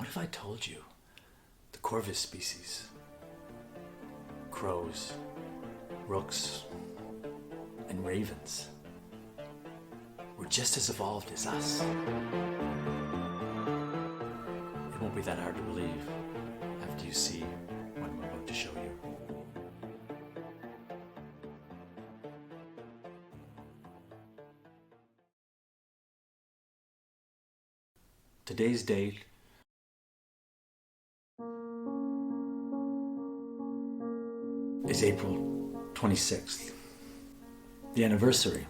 What if I told you the Corvus species, crows, rooks, and ravens, were just as evolved as us? It won't be that hard to believe after you see what I'm about to show you. Today's date is April 26th, the anniversary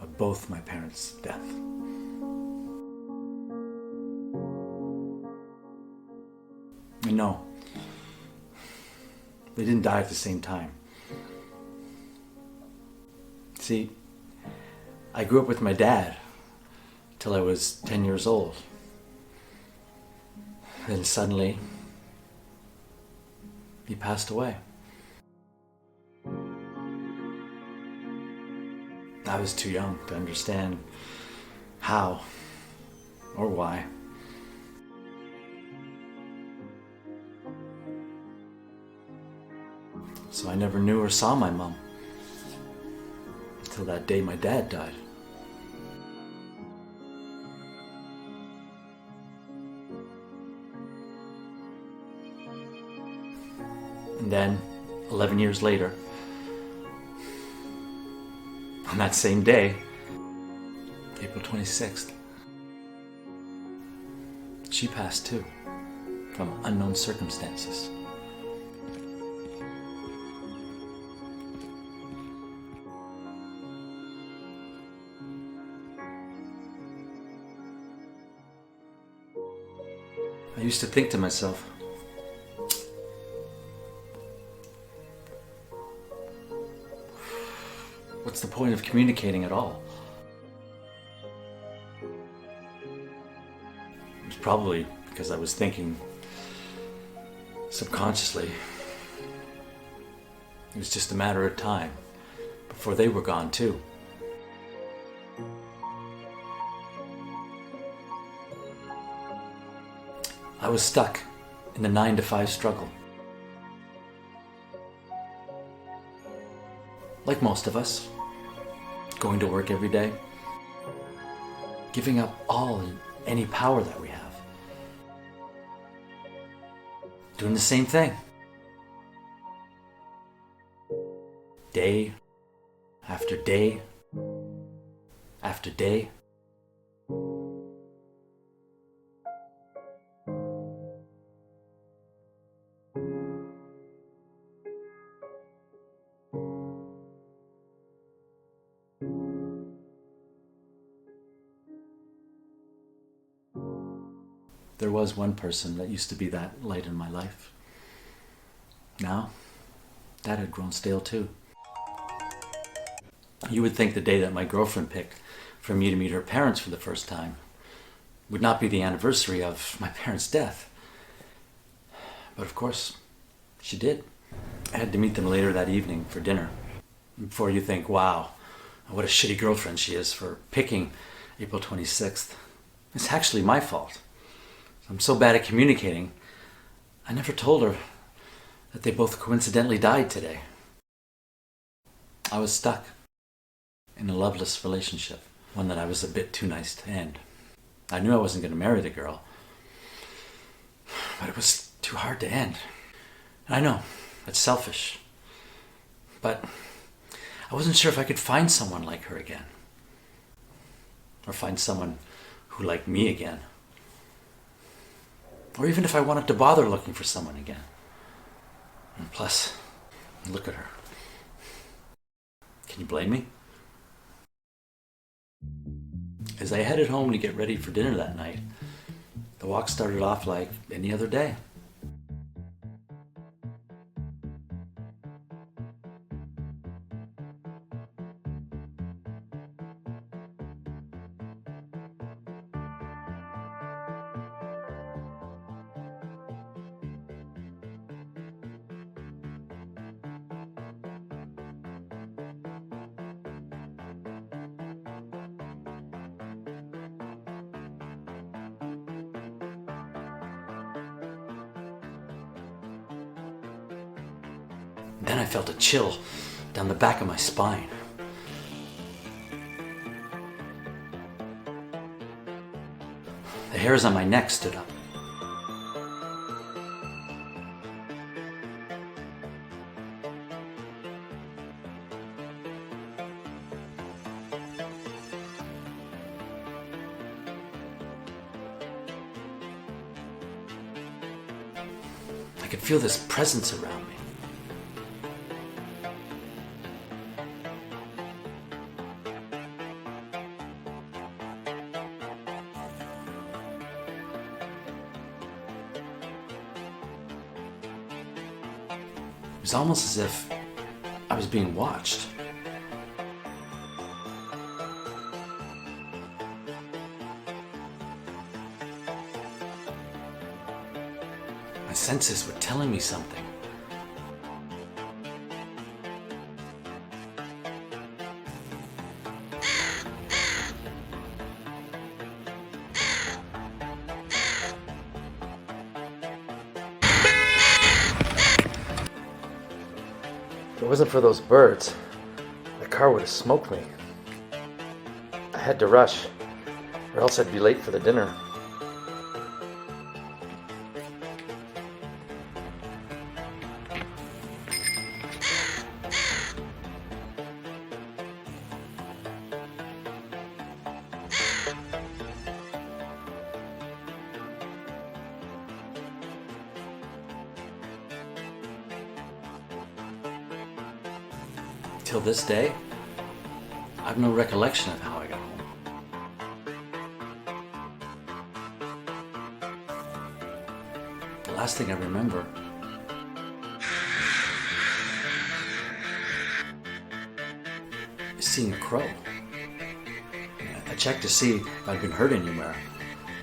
of both my parents' death. And no, they didn't die at the same time. See, I grew up with my dad till I was 10 years old. Then suddenly, he passed away. I was too young to understand how or why. So I never knew or saw my mom until that day my dad died. And then, 11 years later, on that same day, April 26th, she passed too, from unknown circumstances. I used to think to myself, what's the point of communicating at all? It was probably because I was thinking subconsciously it was just a matter of time before they were gone too. I was stuck in the 9-to-5 struggle. Like most of us, going to work every day, giving up all and any power that we have, doing the same thing, day after day after day. There was one person that used to be that light in my life. Now, that had grown stale too. You would think the day that my girlfriend picked for me to meet her parents for the first time would not be the anniversary of my parents' death. But of course, she did. I had to meet them later that evening for dinner. Before you think, wow, what a shitty girlfriend she is for picking April 26th. It's actually my fault. I'm so bad at communicating, I never told her that they both coincidentally died today. I was stuck in a loveless relationship, one that I was a bit too nice to end. I knew I wasn't going to marry the girl, but it was too hard to end. I know, it's selfish, but I wasn't sure if I could find someone like her again, or find someone who liked me again. Or even if I wanted to bother looking for someone again. And plus, look at her. Can you blame me? As I headed home to get ready for dinner that night, the walk started off like any other day. Then I felt a chill down the back of my spine. The hairs on my neck stood up. I could feel this presence around me. It was almost as if I was being watched. My senses were telling me something. If it wasn't for those birds, the car would have smoked me. I had to rush, or else I'd be late for the dinner. Till this day, I have no recollection of how I got home. The last thing I remember is seeing a crow. I checked to see if I'd been hurt anywhere.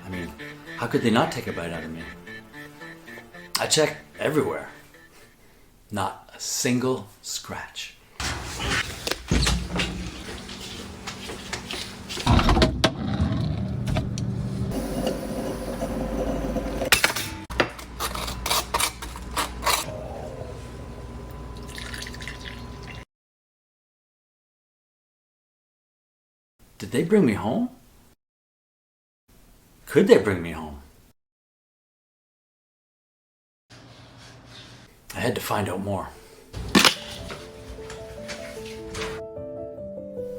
I mean, how could they not take a bite out of me? I checked everywhere. Not a single scratch. Did they bring me home? Could they bring me home? I had to find out more.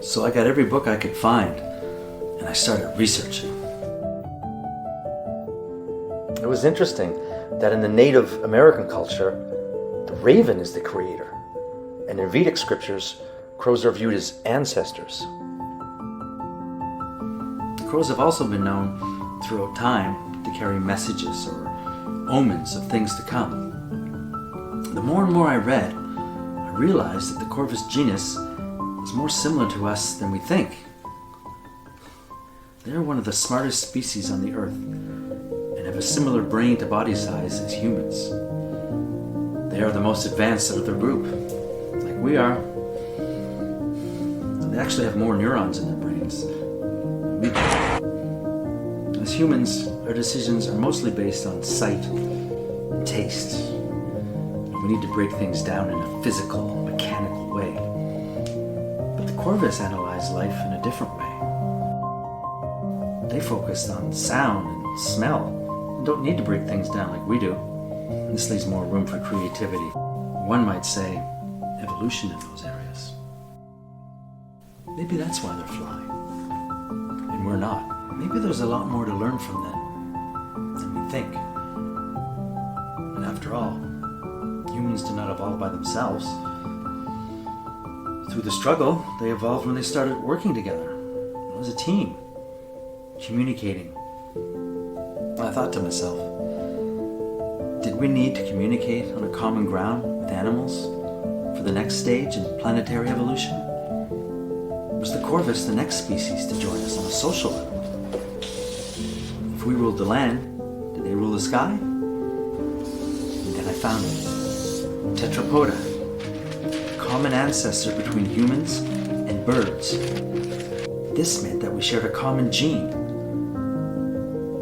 So I got every book I could find, and I started researching. It was interesting that in the Native American culture, the raven is the creator, and in Vedic scriptures, crows are viewed as ancestors. Crows have also been known throughout time to carry messages or omens of things to come. The more and more I read, I realized that the Corvus genus is more similar to us than we think. They are one of the smartest species on the earth and have a similar brain to body size as humans. They are the most advanced out of their group, like we are. They actually have more neurons in their brains than we do. As humans, our decisions are mostly based on sight and taste. We need to break things down in a physical, mechanical way. But the Corvus analyze life in a different way. They focused on sound and smell and don't need to break things down like we do. This leaves more room for creativity. One might say evolution in those areas. Maybe that's why they're flying. And we're not. Maybe there's a lot more to learn from them than we think. And after all, humans did not evolve by themselves. Through the struggle, they evolved when they started working together as a team, communicating. I thought to myself, did we need to communicate on a common ground with animals for the next stage in planetary evolution? Was the Corvus the next species to join us on a social level? If we ruled the land, did they rule the sky? And then I found it. Tetrapoda, a common ancestor between humans and birds. This meant that we shared a common gene.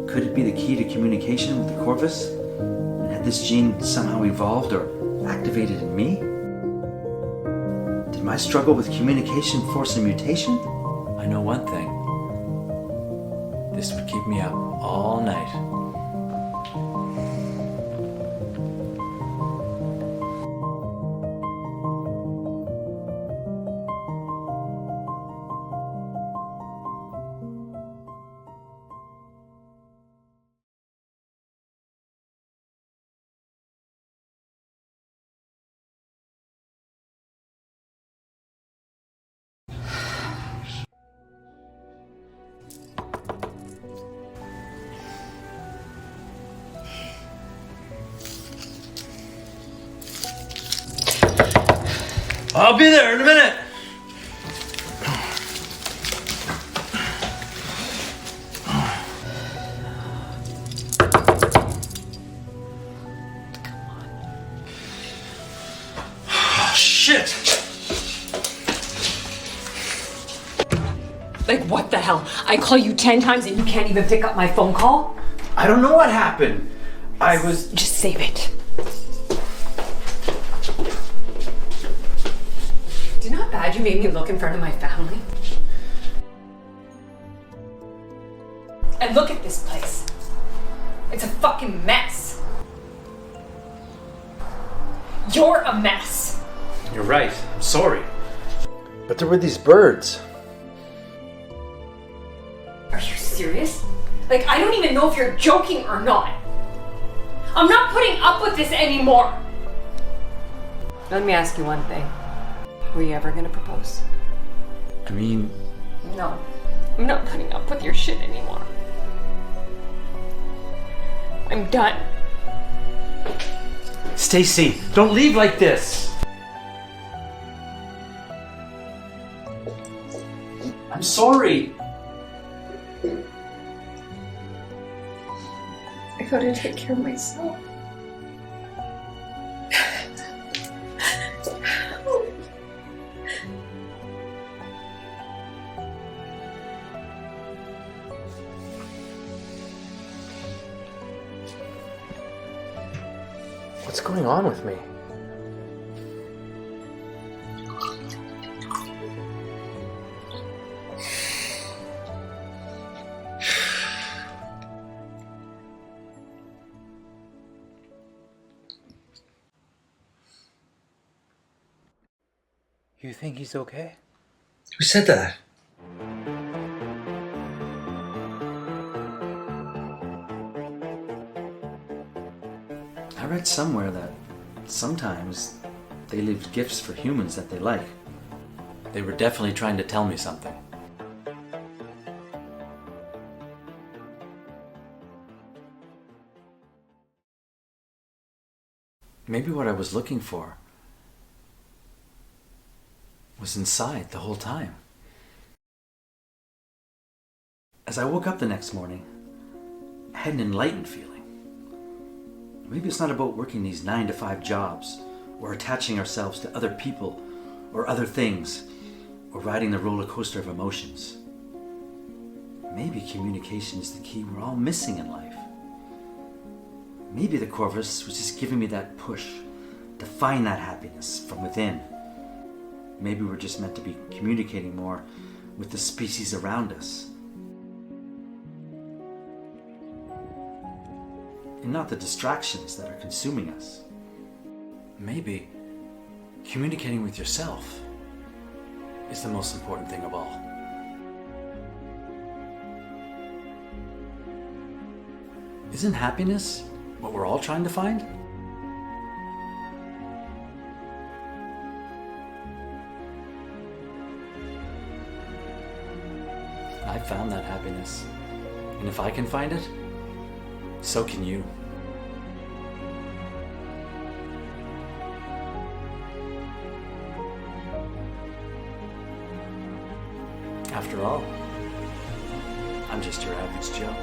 Could it be the key to communication with the Corvus? And had this gene somehow evolved or activated in me? I struggle with communication, force, and mutation, I know one thing. This would keep me up all night. I'll be there in a minute. Oh, shit. Like, what the hell? I call you 10 times and you can't even pick up my phone call? I don't know what happened. I was... Just save it. Do you know how bad you made me look in front of my family? And look at this place. It's a fucking mess. You're a mess. You're right. I'm sorry. But there were these birds. Are you serious? Like, I don't even know if you're joking or not. I'm not putting up with this anymore. Let me ask you one thing. Were you ever gonna propose? I mean... No. I'm not putting up with your shit anymore. I'm done. Stacy, don't leave like this. I'm sorry. I gotta take care of myself. What's going on with me? You think he's okay? Who said that? I read somewhere that sometimes they leave gifts for humans that they like. They were definitely trying to tell me something. Maybe what I was looking for was inside the whole time. As I woke up the next morning, I had an enlightened feeling. Maybe it's not about working these 9-to-5 jobs, or attaching ourselves to other people, or other things, or riding the roller coaster of emotions. Maybe communication is the key we're all missing in life. Maybe the Corvus was just giving me that push to find that happiness from within. Maybe we're just meant to be communicating more with the species around us. And not the distractions that are consuming us. Maybe communicating with yourself is the most important thing of all. Isn't happiness what we're all trying to find? I found that happiness. And if I can find it, so can you. After all, I'm just your average Joe.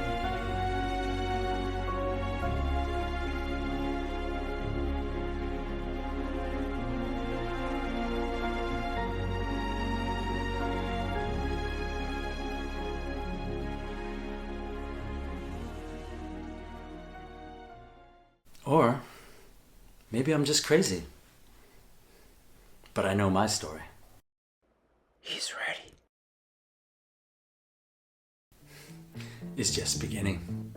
Or maybe I'm just crazy. But I know my story. He's ready. Is just beginning.